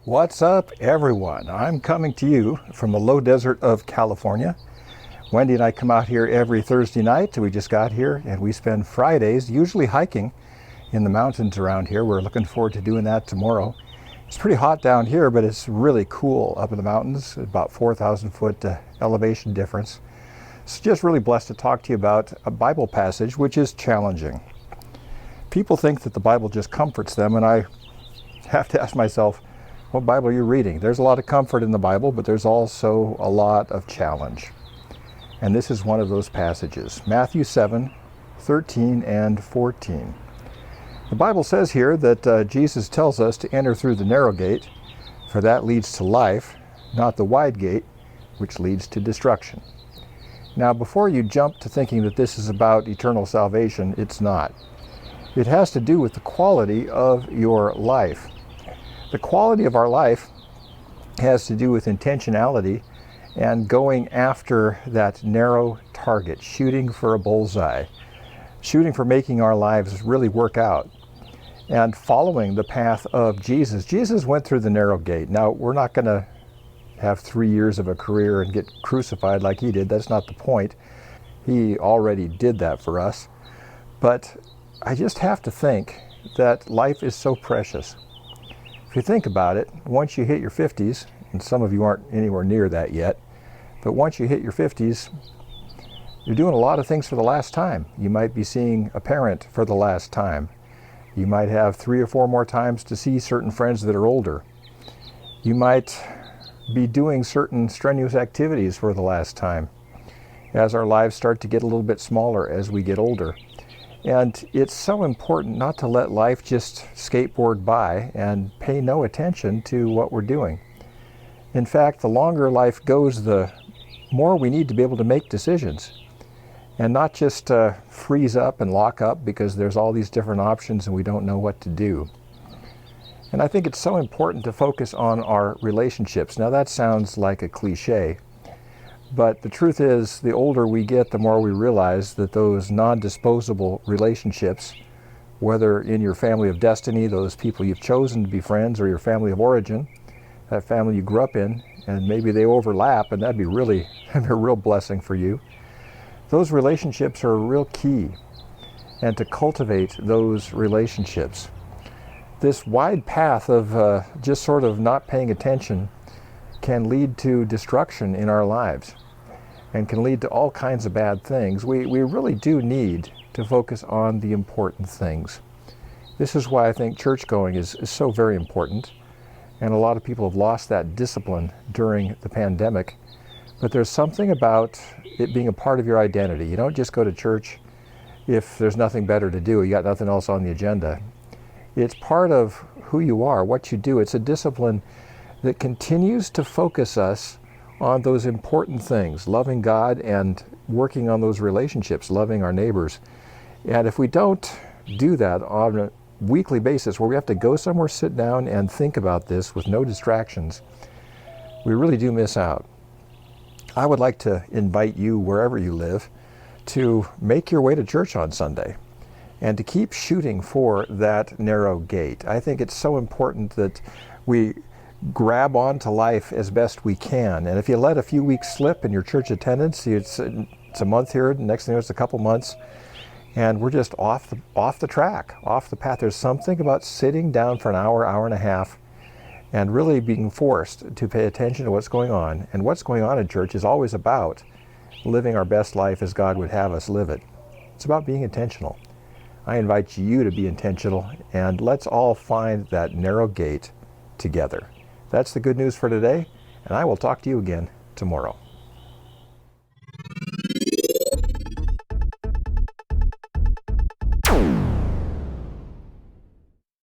What's up, everyone? I'm coming to you from the low desert of California. Wendy and I come out here every Thursday night. We just got here and we spend Fridays usually hiking in the mountains around here. We're looking forward to doing that tomorrow. It's pretty hot down here, but it's really cool up in the mountains, about 4,000 foot elevation difference. So just really blessed to talk to you about a Bible passage which is challenging. People think that the Bible just comforts them, and I have to ask myself, what Bible are you reading? There's a lot of comfort in the Bible, but there's also a lot of challenge. And this is one of those passages. Matthew 7, 13 and 14. The Bible says here that Jesus tells us to enter through the narrow gate, for that leads to life, not the wide gate, which leads to destruction. Now, before you jump to thinking that this is about eternal salvation, it's not. It has to do with the quality of your life. The quality of our life has to do with intentionality and going after that narrow target, shooting for a bullseye, shooting for making our lives really work out, and following the path of Jesus. Jesus went through the narrow gate. Now, we're not going to have 3 years of a career and get crucified like he did. That's not the point. He already did that for us. But I just have to think that life is so precious. If you think about it, once you hit your 50s, and some of you aren't anywhere near that yet, but once you hit your 50s, you're doing a lot of things for the last time. You might be seeing a parent for the last time. You might have 3 or 4 more times to see certain friends that are older. You might be doing certain strenuous activities for the last time as our lives start to get a little bit smaller as we get older. And it's so important not to let life just skateboard by and pay no attention to what we're doing. In fact, the longer life goes, the more we need to be able to make decisions and not just freeze up and lock up because there's all these different options and we don't know what to do. And I think it's so important to focus on our relationships. Now, that sounds like a cliche, but the truth is, the older we get, the more we realize that those non-disposable relationships, whether in your family of destiny, those people you've chosen to be friends, or your family of origin, that family you grew up in, and maybe they overlap, and that'd be a real blessing for you. Those relationships are a real key, and to cultivate those relationships. This wide path of just sort of not paying attention can lead to destruction in our lives and can lead to all kinds of bad things. We really do need to focus on the important things. This is why I think church going is so very important, and a lot of people have lost that discipline during the pandemic. But there's something about it being a part of your identity. You don't just go to church if there's nothing better to do, you got nothing else on the agenda. It's part of who you are, what you do. It's a discipline that continues to focus us on those important things, loving God and working on those relationships, loving our neighbors. And if we don't do that on a weekly basis, where we have to go somewhere, sit down, and think about this with no distractions, we really do miss out. I would like to invite you, wherever you live, to make your way to church on Sunday and to keep shooting for that narrow gate. I think it's so important that we grab onto life as best we can. And if you let a few weeks slip in your church attendance, it's a month here, next thing it's a couple months, and we're just off the track, off the path. There's something about sitting down for an hour, hour and a half, and really being forced to pay attention to what's going on. And what's going on in church is always about living our best life as God would have us live it. It's about being intentional. I invite you to be intentional, and let's all find that narrow gate together. That's the good news for today, and I will talk to you again tomorrow.